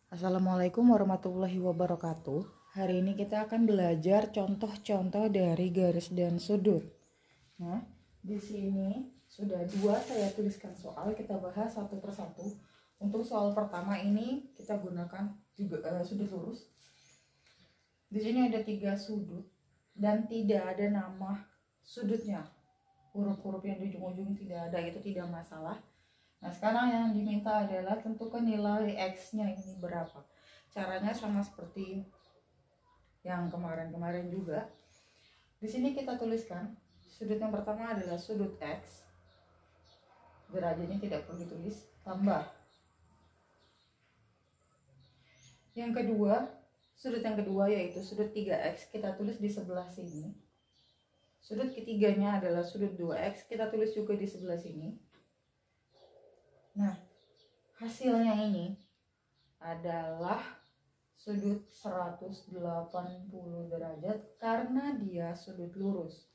Assalamualaikum warahmatullahi wabarakatuh. Hari ini kita akan belajar contoh-contoh dari garis dan sudut. Nah, di sini sudah dua saya tuliskan soal, kita bahas satu persatu. Untuk soal pertama ini kita gunakan juga sudut lurus. Di sini ada 3 sudut dan tidak ada nama sudutnya. Huruf-huruf yang di ujung-ujung tidak ada, itu tidak masalah. Nah, sekarang yang diminta adalah tentukan nilai X-nya ini berapa. Caranya sama seperti yang kemarin-kemarin juga. Di sini kita tuliskan sudut yang pertama adalah sudut X. Derajatnya tidak perlu ditulis, tambah. Yang kedua, sudut yang kedua yaitu sudut 3X, kita tulis di sebelah sini. Sudut ketiganya adalah sudut 2X, kita tulis juga di sebelah sini. Nah, hasilnya ini adalah sudut 180 derajat karena dia sudut lurus.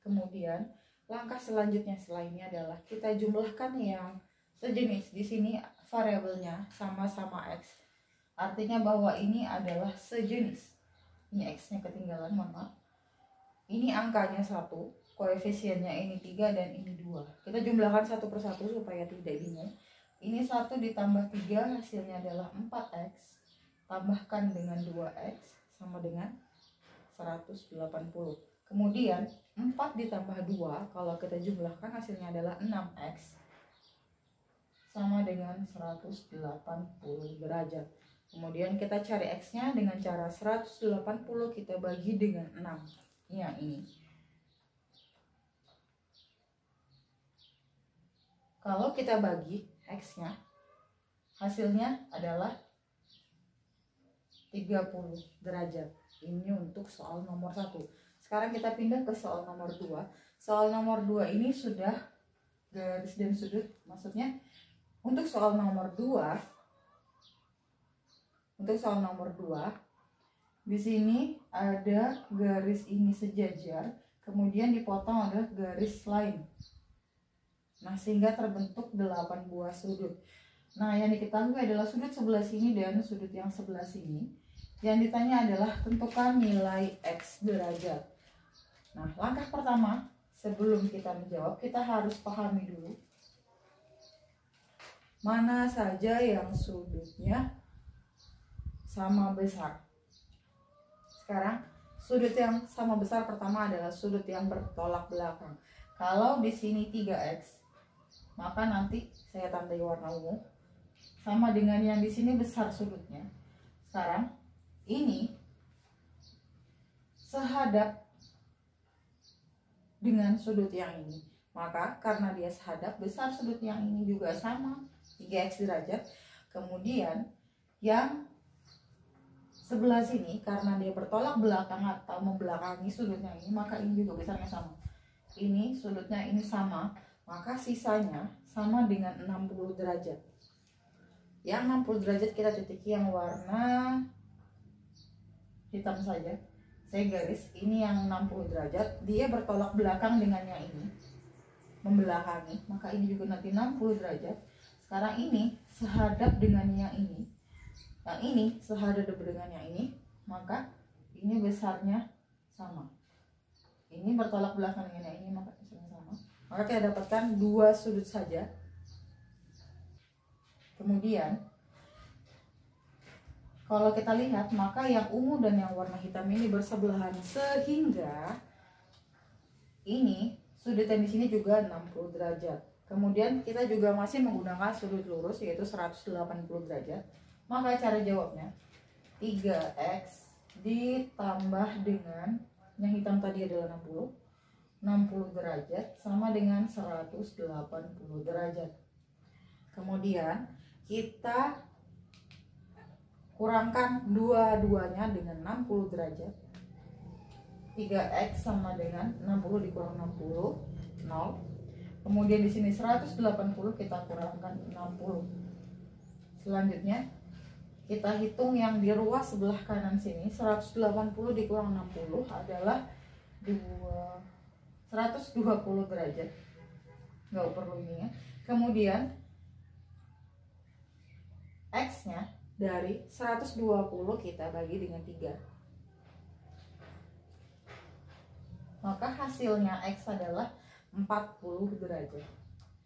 Kemudian, langkah selanjutnya selainnya adalah kita jumlahkan yang sejenis. Di sini variabelnya sama-sama X. Artinya bahwa ini adalah sejenis. Ini X-nya ketinggalan, mohon maaf. Ini angkanya 1. Koefisiennya ini 3 dan ini 2. Kita jumlahkan satu persatu supaya tidak bingung. Ini 1 ditambah 3 hasilnya adalah 4X. Tambahkan dengan 2X sama dengan 180. Kemudian 4 ditambah 2 kalau kita jumlahkan hasilnya adalah 6X. Sama dengan 180 derajat. Kemudian kita cari X-nya dengan cara 180 kita bagi dengan 6. Ya, ini. Kalau kita bagi X-nya, hasilnya adalah 30 derajat. Ini untuk soal nomor 1. Sekarang kita pindah ke soal nomor 2. Soal nomor 2 ini sudah garis dan sudut. Maksudnya, untuk soal nomor 2, di sini ada garis ini sejajar, kemudian dipotong ada garis lain. Nah, sehingga terbentuk 8 buah sudut. Nah, yang diketahui adalah sudut sebelah sini dan sudut yang sebelah sini. Yang ditanya adalah tentukan nilai X derajat. Nah, langkah pertama sebelum kita menjawab, kita harus pahami dulu mana saja yang sudutnya sama besar. Sekarang, sudut yang sama besar pertama adalah sudut yang bertolak belakang. Kalau di sini 3X, maka nanti saya tandai warna ungu sama dengan yang di sini besar sudutnya. Sekarang ini sehadap dengan sudut yang ini, maka karena dia sehadap, besar sudut yang ini juga sama 3X derajat. Kemudian yang sebelah sini karena dia bertolak belakang atau membelakangi sudutnya ini, maka ini juga besarnya sama. Ini sudutnya ini sama, maka sisanya sama dengan 60 derajat. Yang 60 derajat kita titiki yang warna hitam saja. Saya garis, ini yang 60 derajat, dia bertolak belakang dengan yang ini, membelakangi, maka ini juga nanti 60 derajat. Sekarang ini sehadap dengan yang ini sehadap dengan yang ini, maka ini besarnya sama. Ini bertolak belakang dengan yang ini, maka besarnya sama. Maka kita dapatkan 2 sudut saja. Kemudian kalau kita lihat, maka yang ungu dan yang warna hitam ini bersebelahan, sehingga ini sudutnya di sini juga 60 derajat. Kemudian kita juga masih menggunakan sudut lurus yaitu 180 derajat. Maka cara jawabnya 3X ditambah dengan yang hitam tadi adalah 60 derajat sama dengan 180 derajat. Kemudian kita kurangkan dua-duanya dengan 60 derajat. 3X sama dengan 60 dikurang 60, 0. Kemudian di sini 180 kita kurangkan 60. Selanjutnya kita hitung yang di ruas sebelah kanan sini. 180 dikurang 60 adalah 120 derajat. Nggak perlu ini ya. Kemudian X-nya dari 120 kita bagi dengan 3. Maka hasilnya X adalah 40 derajat.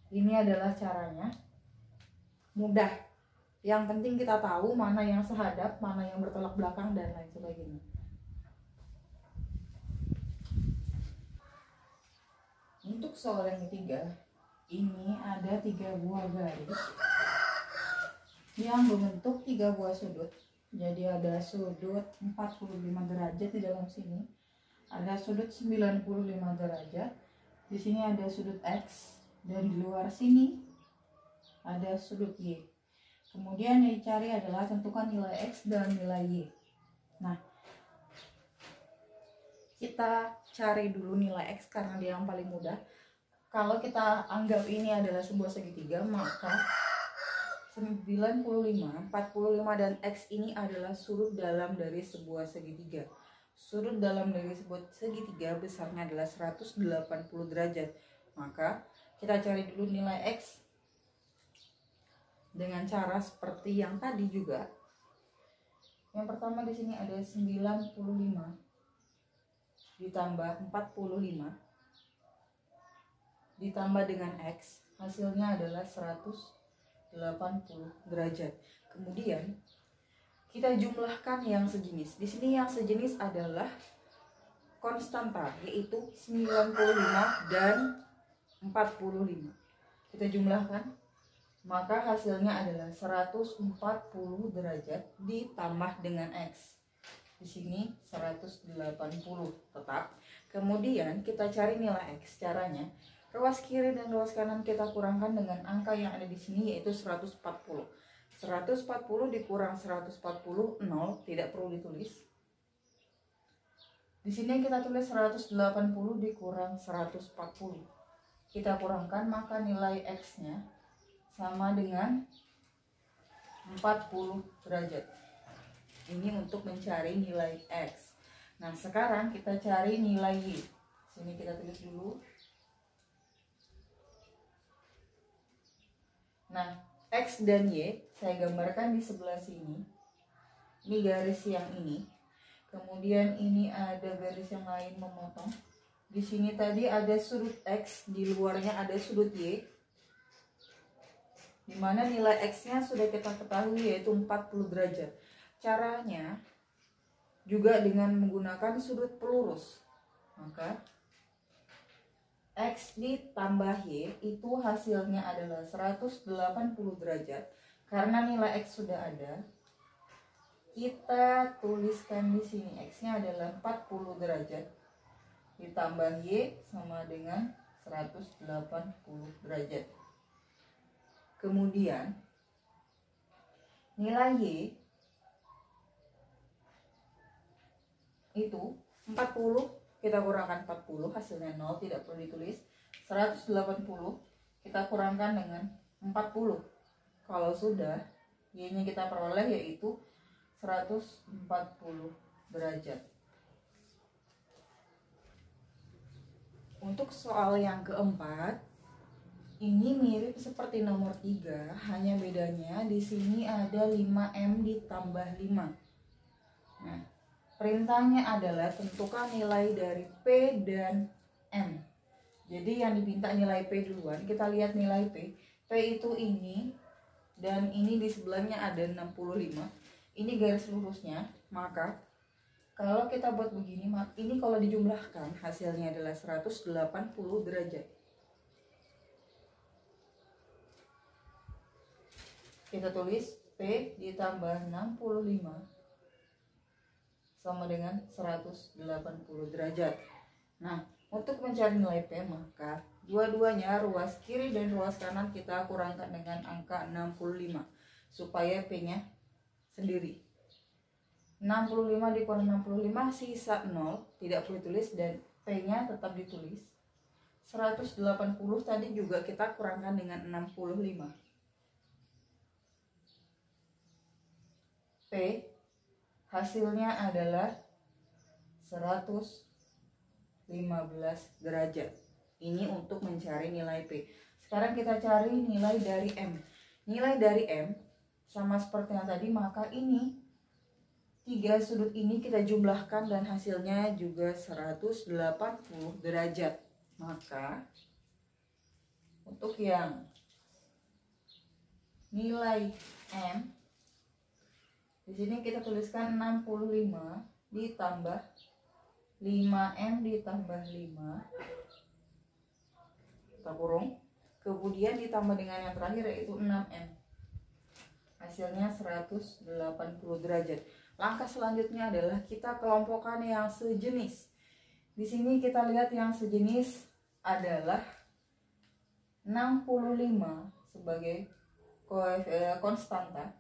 Ini adalah caranya. Mudah. Yang penting kita tahu mana yang sehadap, mana yang bertolak belakang, dan lain sebagainya. Untuk soal yang ketiga, ini ada 3 buah garis yang membentuk 3 buah sudut. Jadi ada sudut 45 derajat di dalam sini, ada sudut 95 derajat, di sini ada sudut X, dan di luar sini ada sudut Y. Kemudian yang dicari adalah tentukan nilai X dan nilai Y. Nah, kita cari dulu nilai X karena dia yang paling mudah. Kalau kita anggap ini adalah sebuah segitiga, maka 95, 45, dan X ini adalah sudut dalam dari sebuah segitiga. Sudut dalam dari sebuah segitiga besarnya adalah 180 derajat. Maka kita cari dulu nilai X dengan cara seperti yang tadi juga. Yang pertama di sini ada 95 ditambah 45 ditambah dengan X, hasilnya adalah 180 derajat. Kemudian kita jumlahkan yang sejenis. Di sini yang sejenis adalah konstanta, yaitu 95 dan 45. Kita jumlahkan, maka hasilnya adalah 140 derajat ditambah dengan X. Di sini 180 tetap. Kemudian kita cari nilai X. Caranya, ruas kiri dan ruas kanan kita kurangkan dengan angka yang ada di sini, yaitu 140. 140 dikurang 140, 0, tidak perlu ditulis. Di sini kita tulis 180 dikurang 140. Kita kurangkan, maka nilai X-nya sama dengan 40 derajat. Ini untuk mencari nilai X. Nah, sekarang kita cari nilai Y. Sini kita tulis dulu. Nah, X dan Y saya gambarkan di sebelah sini. Ini garis yang ini. Kemudian ini ada garis yang lain memotong. Di sini tadi ada sudut X, di luarnya ada sudut Y. Di mana nilai X-nya sudah kita ketahui, yaitu 40 derajat. Caranya juga dengan menggunakan sudut pelurus. Maka X ditambah Y itu hasilnya adalah 180 derajat. Karena nilai X sudah ada, kita tuliskan di sini X-nya adalah 40 derajat ditambah Y sama dengan 180 derajat. Kemudian nilai Y itu 40, kita kurangkan 40, hasilnya 0, tidak perlu ditulis. 180 kita kurangkan dengan 40. Kalau sudah, Y-nya kita peroleh yaitu 140 derajat. Untuk soal yang keempat, ini mirip seperti nomor 3, hanya bedanya di sini ada 5M ditambah 5. Nah, perintahnya adalah tentukan nilai dari P dan M. Jadi yang diminta nilai P duluan. Kita lihat nilai P. P itu ini, dan ini di sebelahnya ada 65. Ini garis lurusnya. Maka kalau kita buat begini, ini kalau dijumlahkan hasilnya adalah 180 derajat. Kita tulis P ditambah 65 sama dengan 180 derajat. Nah, untuk mencari nilai P, maka dua-duanya ruas kiri dan ruas kanan kita kurangkan dengan angka 65 supaya P-nya sendiri. 65 dikurang 65 sisa 0, tidak perlu ditulis, dan P-nya tetap ditulis. 180 tadi juga kita kurangkan dengan 65. P hasilnya adalah 115 derajat. Ini untuk mencari nilai P. Sekarang kita cari nilai dari M. Nilai dari M sama seperti yang tadi, maka ini 3 sudut ini kita jumlahkan dan hasilnya juga 180 derajat. Maka untuk yang nilai M di sini kita tuliskan 65 ditambah 5M ditambah 5, kita kurung, kemudian ditambah dengan yang terakhir yaitu 6M, hasilnya 180 derajat. Langkah selanjutnya adalah kita kelompokkan yang sejenis. Di sini kita lihat yang sejenis adalah 65 sebagai konstanta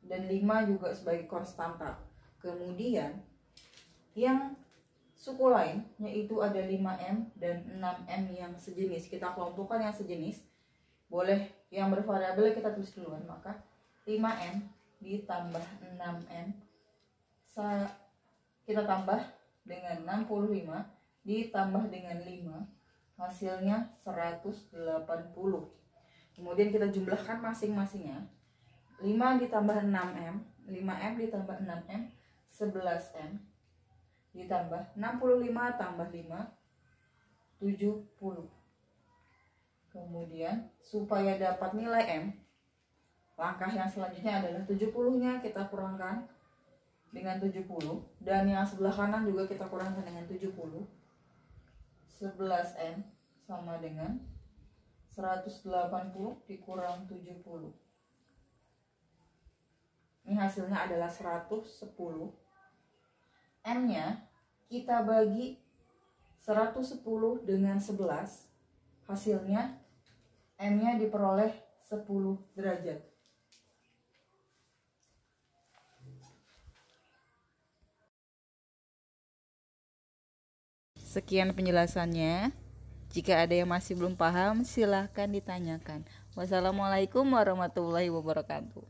dan 5 juga sebagai konstanta. Kemudian yang suku lain yaitu ada 5M dan 6M yang sejenis. Kita kelompokkan yang sejenis. Boleh yang bervariabel kita tulis duluan. Maka 5M ditambah 6M kita tambah dengan 65 ditambah dengan 5, hasilnya 180. Kemudian kita jumlahkan masing-masingnya. 5 ditambah 6M, 5M ditambah 6M, 11M ditambah 65 tambah 5, 70. Kemudian supaya dapat nilai M, langkah yang selanjutnya adalah 70-nya kita kurangkan dengan 70, dan yang sebelah kanan juga kita kurangkan dengan 70. 11M sama dengan 180 dikurang 70. Ini hasilnya adalah 110. M-nya kita bagi 110 dengan 11. Hasilnya M-nya diperoleh 10 derajat. Sekian penjelasannya. Jika ada yang masih belum paham, silahkan ditanyakan. Wassalamualaikum warahmatullahi wabarakatuh.